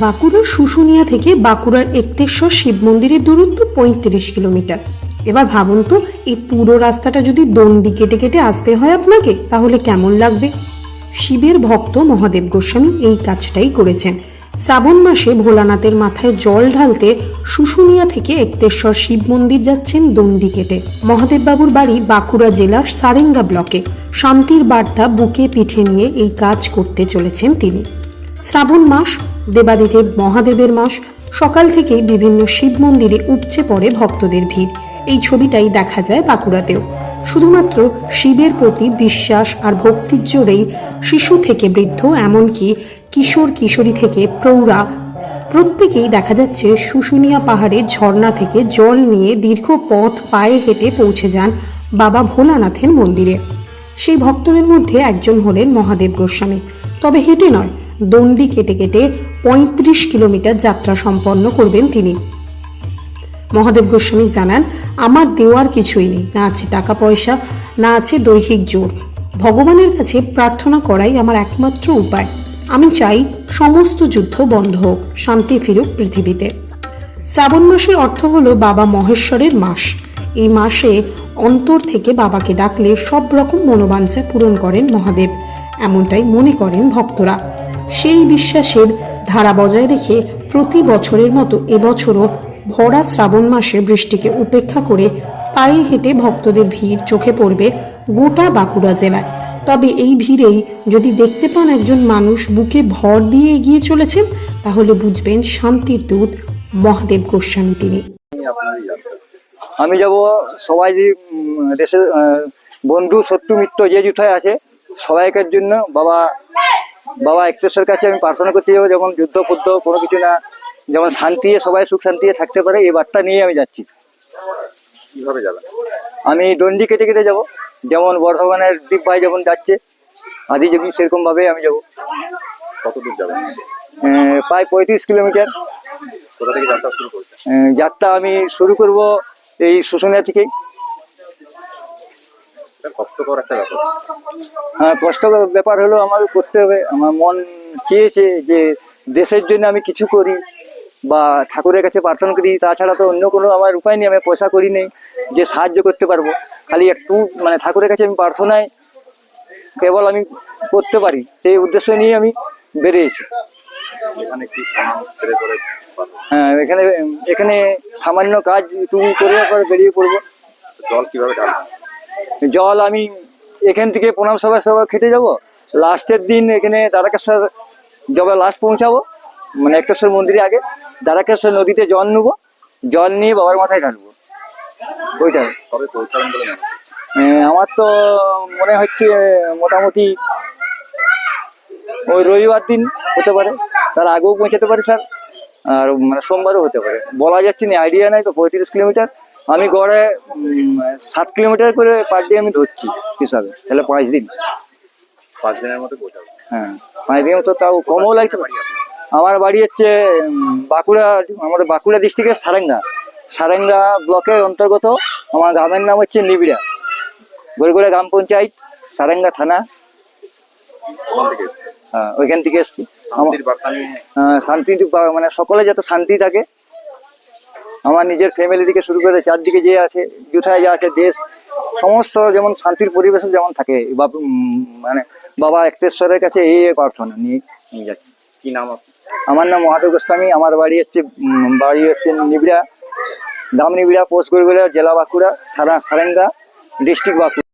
বাঁকুড়ার শুশুনিয়া থেকে বাঁকুড়ার একতেশ্বর শিব মন্দিরের দূরত্ব ৩৫ কিলোমিটার। এবার ভাবুন তো, এই পুরো রাস্তাটা যদি দণ্ডি কেটে কেটে আসতে হয় আপনাকে, তাহলে কেমন লাগবে। শিবের ভক্ত মহাদেব গোস্বামী এই কাজটাই করেছেন। শ্রাবণ মাসে ভোলানাথের মাথায় জল ঢালতে শুশুনিয়া থেকে একতেশ্বর শিব মন্দির যাচ্ছেন দণ্ডি কেটে। মহাদেব বাবুর বাড়ি বাঁকুড়া জেলার সারেঙ্গা ব্লকে। শান্তির বার্তা বুকে পিঠে নিয়ে এই কাজ করতে চলেছেন তিনি। শ্রাবণ মাস, দেবাদিদেব মহাদেবের মাস। সকাল থেকেই বিভিন্ন শিব মন্দিরে উপচে পড়ে ভক্তদের ভিড়। এই ছবিটাই দেখা যায় বাঁকুড়াতেও। শুধুমাত্র শিবের প্রতি বিশ্বাস আর ভক্তির জোরেই শিশু থেকে বৃদ্ধ, এমনকি কিশোর কিশোরী থেকে প্রৌঢ়া, প্রত্যেকেই দেখা যাচ্ছে শুশুনিয়া পাহাড়ের ঝর্ণা থেকে জল নিয়ে দীর্ঘ পথ পায়ে হেঁটে পৌঁছে যান বাবা ভোলানাথের মন্দিরে। সেই ভক্তদের মধ্যে একজন হলেন মহাদেব গোস্বামী। তবে হেঁটে নয়, দণ্ডি কেটে কেটে ৩৫ কিলোমিটার যাত্রা সম্পন্ন করবেন তিনি। মহাদেব গোস্বামী জানান, আমার দেওয়ার কিছুই নেই, না আছে টাকা পয়সা, না আছে দৈহিক জোর। ভগবানের কাছে প্রার্থনা করাই আমার একমাত্র উপায়। আমি চাই সমস্ত যুদ্ধ বন্ধ হোক, শান্তি ফিরুক পৃথিবীতে। শ্রাবণ মাসের অর্থ হলো বাবা মহেশ্বরের মাস। এই মাসে অন্তর থেকে বাবাকে ডাকলে সব রকম মনোবাঞ্ছা পূরণ করেন মহাদেব, এমনটাই মনে করেন ভক্তরা। সেই বিশ্বাসের ধারা বজায় রেখে প্রতি বছরের মতো এবছরও ভরা শ্রাবণ মাসে বৃষ্টিকে উপেক্ষা করে পায়ে হেঁটে ভক্তদের ভিড় চোখে পড়বে গোটা বাঁকুড়া জেলায়। তবে এই ভিড়েই যদি দেখতে পান একজন মানুষ বুকে ভর দিয়ে এগিয়ে চলেছেন, তাহলে বুঝবেন শান্তির দূত মহাদেব গোস্বামী তিনি। আমি যাব সবাই দেশের বন্ধু শত্রু মিত্র যে যুথায় আছে সবাইকার জন্য বাবা একতেশ্বর কাছে আমি প্রার্থনা করতে যাবো, যেমন যুদ্ধ ফুদ্ধ কোনো কিছু না, যেমন শান্তি, সবাই সুখ শান্তি থাকতে পারে, এই বার্তা নিয়ে আমি যাচ্ছি। কিভাবে যাবেন? আমি দণ্ডি কেটে কেটে যাবো, যেমন বর্ধমানের দ্বীপ ভাই যেমন যাচ্ছে আদিযোগী, সেরকম ভাবে আমি যাব। কত দূর যাবেন? প্রায় ৩৫ কিলোমিটার। কোথা থেকে যাত্রা শুরু করছেন? যাত্রা আমি শুরু করব এই শুশুনিয়া থেকেই। কষ্টকর একটা ব্যাপার। হ্যাঁ, কষ্টকর ব্যাপার হলো আমাকে করতে হবে। আমার মন চেয়েছে যে দেশের জন্য আমি কিছু করি বা ঠাকুরের কাছে প্রার্থনা করি, তাছাড়া তো অন্য কোনো আমার উপায় নেই। আমি পয়সা করি নেই যে সাহায্য করতে পারবো, খালি একটু ঠাকুরের কাছে আমি প্রার্থনায় কেবল আমি করতে পারি, সেই উদ্দেশ্য নিয়ে আমি বেরিয়েছি। এখানে কি ছেড়ে করে? হ্যাঁ, এখানে সামান্য কাজ তুমি করে বেরিয়ে পড়বো। জল কিভাবে ঢালবেন? জল আমি এখান থেকে প্রণাম সভা খেতে যাব, লাস্টের দিন এখানে দ্বারকেশ্বর যবে লাস্ট পৌঁছাবো, একটেশ্বর মন্দিরে আগে দ্বারকেশ্বর নদীতে জল নেবো, জল নিয়ে বাবার মাথায় ঢালবো। ওইটাই। কবে পৌঁছাবেন বলে মনে হয়? আমার তো মনে হচ্ছে মোটামুটি ওই রবিবার দিন হতে পারে, তার আগেও পৌঁছাতে পারে স্যার, আর সোমবারও হতে পারে, বলা যাচ্ছে না, আইডিয়া নাই তো। ৩৫ কিলোমিটার আমি গড়ে 7 কিলোমিটার করে পার ডে আমি ধরছি হিসাবে, তাহলে 5 দিন। 5 দিনের মধ্যে পৌঁছাবেন? হ্যাঁ, 5 দিন তো তাও কমও লাগতে পারে। আমার বাড়ি হচ্ছে আমাদের বাঁকুড়া ডিস্ট্রিক্টের সারেঙ্গা ব্লকের অন্তর্গত। আমার গ্রামের নাম হচ্ছে নিবিড়া, গড়গড়া গ্রাম পঞ্চায়েত, সারেঙ্গা থানা। হ্যাঁ, ওইখান থেকে এসছি। শান্তি সকলে যাতে শান্তি থাকে, আমার নিজের ফ্যামিলি থেকে শুরু করে চারদিকে যে আছে যুথায় যা আছে দেশ, সমস্ত যেমন শান্তির পরিবেশ যেমন থাকে, বাবা একতেশ্বরের কাছে এই প্রার্থনা নিয়ে যাচ্ছি। কি নাম? আমার নাম মহাদেব গোস্বামী। আমার বাড়ি হচ্ছে নিবিড়া, গ্রাম নিবিড়া, পোস্ট গড়গড়া, জেলা বাঁকুড়া, থানা সারেঙ্গা, ডিস্ট্রিক্ট বাঁকুড়া।